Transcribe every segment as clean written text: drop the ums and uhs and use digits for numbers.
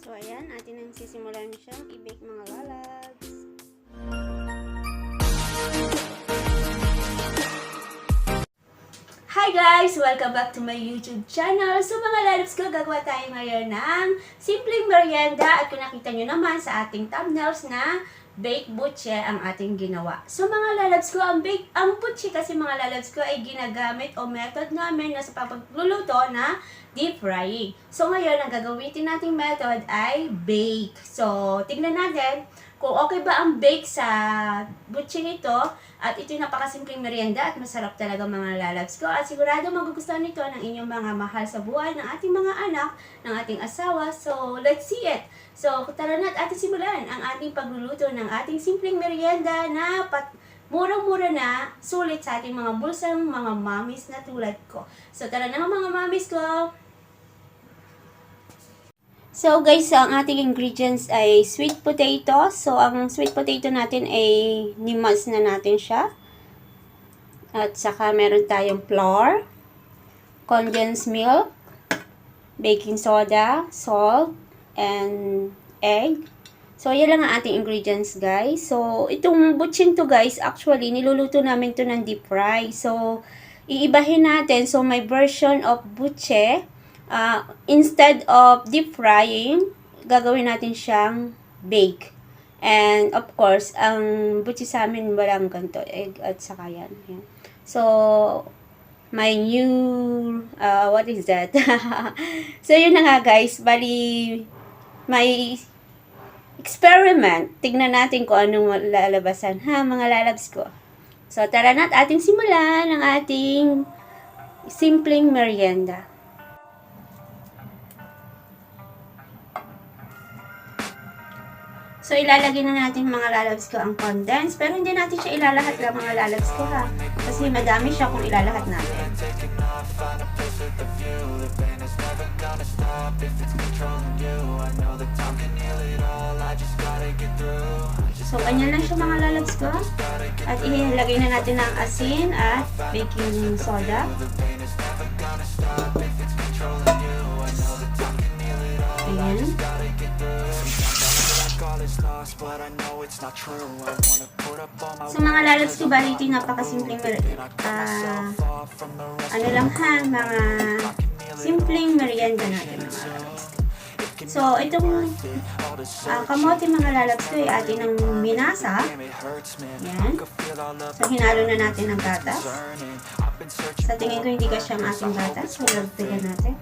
So, ayan, atin ang sisimulan siyang i-bake mga lalabs. Hi guys! Welcome back to my YouTube channel. So mga lalabs ko, gagawa tayo ngayon ng simpleng merienda. At kung nakita nyo naman sa ating thumbnails na baked butche ang ating ginawa. So mga lalabs ko, ang butche kasi mga lalabs ko ay ginagamit o method namin na sa pagluluto na deep frying. So ngayon, ang gagawin nating method ay bake. So tignan natin kung okay ba ang bake sa butche nito. At ito yung napakasimpleng merienda at masarap talaga mga lalabs ko. At sigurado magugustuhan nito ng inyong mga mahal sa buhay, ng ating mga anak, ng ating asawa. So let's see it! So tara na at ating simulan ang ating pagluluto ng ating simpleng merienda na murang-mura na, sulit sa ating mga bulsang mga mommies na tulad ko. So tara na mga mommies ko! So guys, ang ating ingredients ay sweet potato. So ang sweet potato natin ay nimas na natin siya. At saka meron tayong flour, condensed milk, baking soda, salt, and egg. So yan lang ang ating ingredients guys. So itong butching to guys, actually niluluto namin to ng deep fry. So iibahin natin. So may version of butche. Instead of deep frying, gagawin natin siyang bake. And of course, ang butchi sa amin walang ganito, egg at saka yan. So, my new, what is that? So, yun na nga guys, bali, may experiment. Tignan natin kung anong lalabasan, ha, mga lalabs ko. So, tara na at ating simulan ang ating simpleng merienda. So, ilalagay na natin mga lalabs ko ang condensed. Pero hindi natin siya ilalahat lang mga lalabs ko ha. Kasi madami siya kung ilalahat natin. So, ganyan lang siya mga lalabs ko. At ilagay na natin ang asin at baking soda. Ayan. So mga lalabs ko, bali ito yung napakasimpleng ano lang ha, mga simpleng merienda natin mga lalabs. So itong kamote mga lalabs ko ay atin ng minasa. Yan. So hinalo na natin ng gatas. Sa tingin ko hindi kasi ang ating gatas. So lagdagan natin.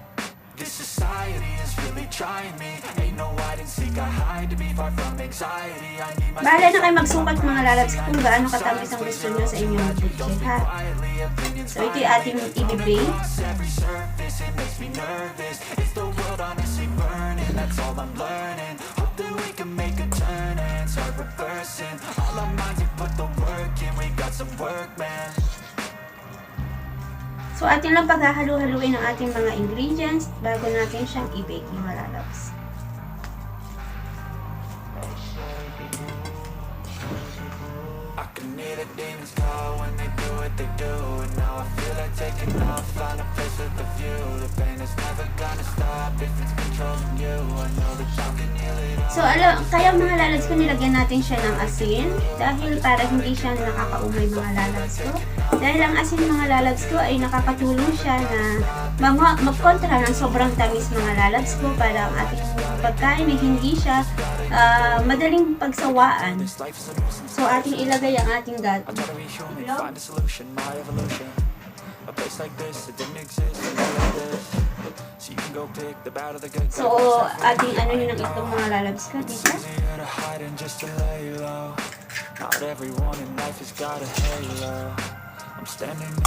This society is really trying me. Ain't no hide and seek, I hide to be far from anxiety. I need my bahala na kayo magsukat mga lalabs kung gaano katamis ang gusto nyo sa inyong butche, ha? So ito yung ating ibibake. Every surface, it makes me nervous. It's the world honestly burning, that's all I'm learning. Hope that we can make a turn and start reversing. All our minds, we put the work in, we got some work, man. So, atin lang paghahalo-haluin ang ating mga ingredients bago natin siyang i-bake mga lalabs. I can hear the demons call when they do what they do. And now I feel like taking off, find a place with a view. The pain is never gonna stop if it's controlling you. I know that you can heal it all. So, kaya mga lalabs ko, nilagyan natin siya ng asin. Dahil para hindi siya nakakaumay mga lalabs ko. Dahil ang asin mga lalabs ko ay nakakatulong siya na magkontra ng sobrang tamis mga lalabs ko para ang ating pagkain ay hindi siya madaling pagsawaan. So ating ilagay ang ating gato. So ating ano yun ang itong mga lalabs ko dito.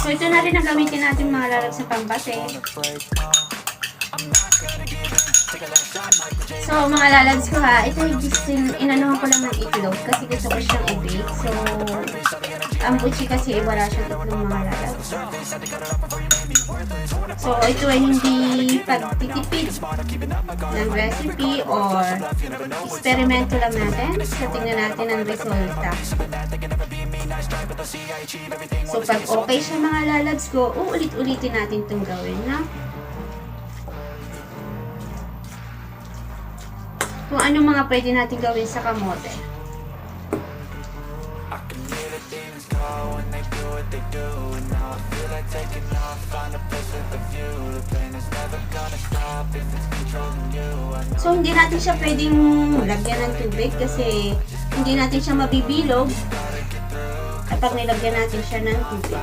So ito na rin ang gamitin natin mga lalabs sa pambate. So mga lalabs ko ha, ito inanuhan ko lang ng itlog kasi gusto ko siyang i-bake. So ang butchi kasi wala siyang itlog mga lalabs. So ito ay hindi pagtitipid ng recipe or eksperimento lang natin. So tingnan natin ang resulta. So pag okay siya mga lalabs ko, uulit-ulitin natin itong gawin na. kung ano mga pwede natin gawin sa kamote. So, hindi natin siya pwedeng lagyan ng tubig kasi hindi natin siya mabibilog kapag nilagyan natin siya ng tubig.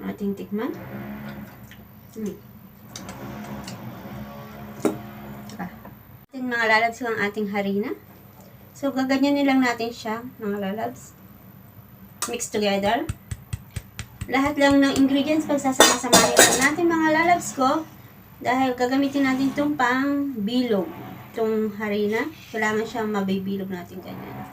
Ating tikman. Ating mga lalabs ko ang ating harina. So, gaganyanin lang natin siya, mga lalabs. Mix together. Lahat lang ng ingredients pagsasama-samahin lang natin, mga lalabs ko. Dahil gagamitin natin itong pang bilog. Itong harina. Kailangan siyang mabibilog natin ganyan.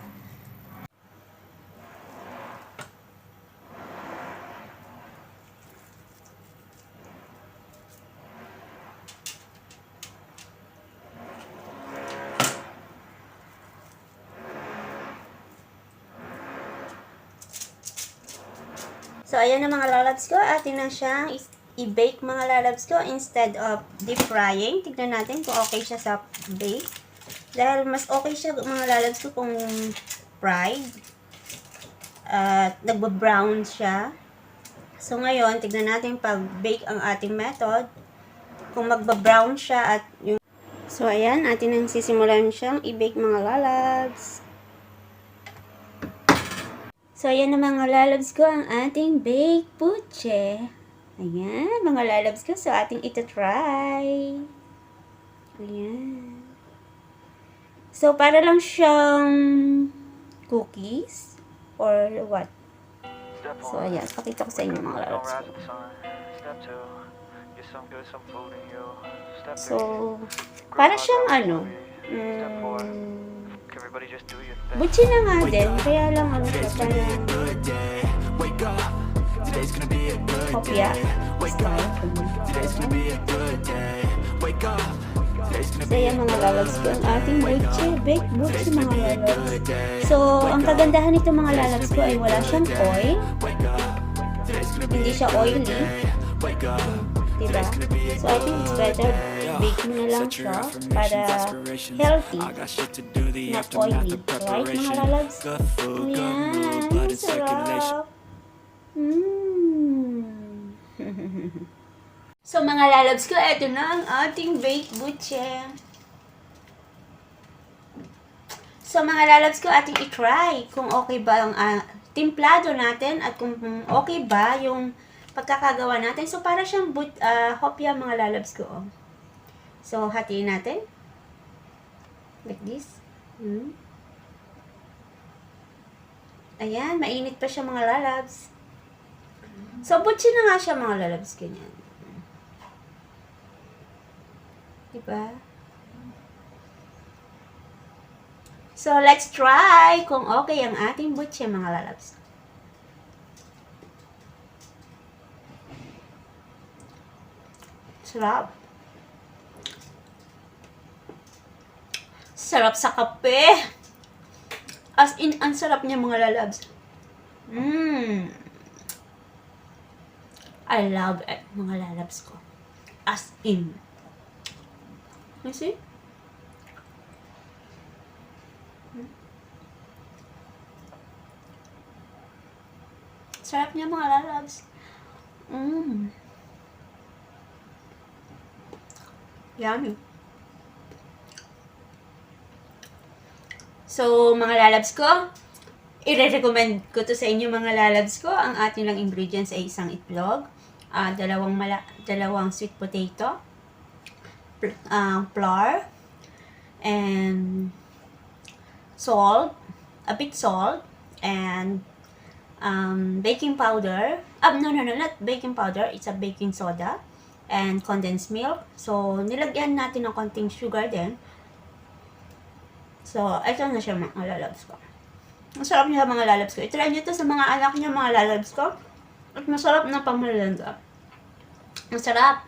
So, ayan na mga lalabs ko. Atin na siyang i-bake mga lalabs ko instead of deep frying. Tignan natin kung okay siya sa bake. Dahil mas okay siya mga lalabs ko kung fried. At nagba-brown siya. So, ngayon, tignan natin pag-bake ang ating method. Kung magba-brown siya at yung... So, ayan. Atin ang sisimulan siyang i-bake mga lalabs. So, ayan na mga lalabs ko ang ating baked puche. Ayan, mga lalabs ko. So, ating ito-try. Ayan. So, para lang siyang cookies or what? So, ayan. Pakita ko sa inyo mga lalabs ko. So, para siyang ano, butchi na nga din, kaya lang ano siya, parang kopya style. So, yan mga lalabs ko, ang ating butchi, baked butchi mga lalabs. So, ang kagandahan nito mga lalabs ko ay wala siyang oil, hindi siya oily, diba? So, I think it's better bake mo na lang siya para healthy, not oily, right mga lalabs? Ayan, sarap. So mga lalabs ko, eto na ang ating baked butche. So mga lalabs ko, ating i-try kung okay ba ang timplado natin at kung okay ba yung pagkakagawa natin. So para siyang hopya mga lalabs ko. So hatiin natin. Like this. Ayan, mainit pa siya mga lalabs. So butchi na nga siya mga lalabs, ganyan. Diba? So, let's try kung okay ang ating butche, mga lalabs. Sarap. Sarap sa kape. As in, ang sarap niya, mga lalabs. I love it, mga lalabs ko. As in. You see? Sarap niya mga lalabs. Yummy. So, mga lalabs ko, i-recommend ko to sa inyo mga lalabs ko. Ang ating lang ingredients ay isang itlog, dalawang sweet potato, flour, and salt, a bit salt, and baking powder. No, not baking powder. It's a baking soda and condensed milk. So, nilagyan natin ng konting sugar din. So, ito na siya mga lalabs ko. Ang sarap niya mga lalabs ko. I-try nyo to sa mga anak niya mga lalabs ko. At masarap na pang Meryenda. Ang sarap.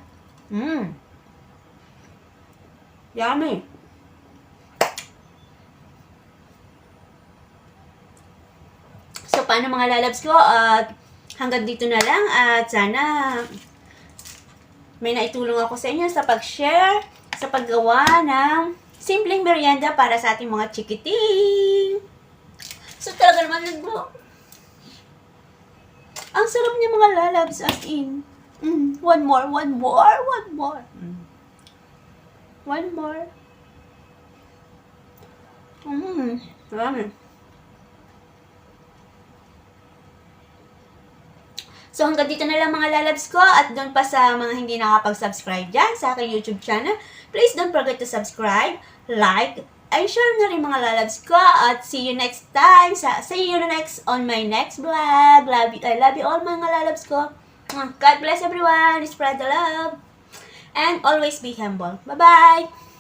Yummy! So, paano mga lalabs ko? At hanggang dito na lang. At sana may naitulong ako sa inyo sa pag-share, sa paggawa ng simpleng merienda para sa ating mga chikiting. So, talaga naman ang sarap niya mga lalabs, as in. One more. One more. Marami. So, hanggang dito na lang mga lalabs ko. At doon pa sa mga hindi nakapag-subscribe dyan sa aking YouTube channel, please don't forget to subscribe, like, and share na rin mga lalabs ko. At see you next time. See you next on my next vlog. I love you all mga lalabs ko. God bless everyone. Spread the love. And always be humble. Bye-bye.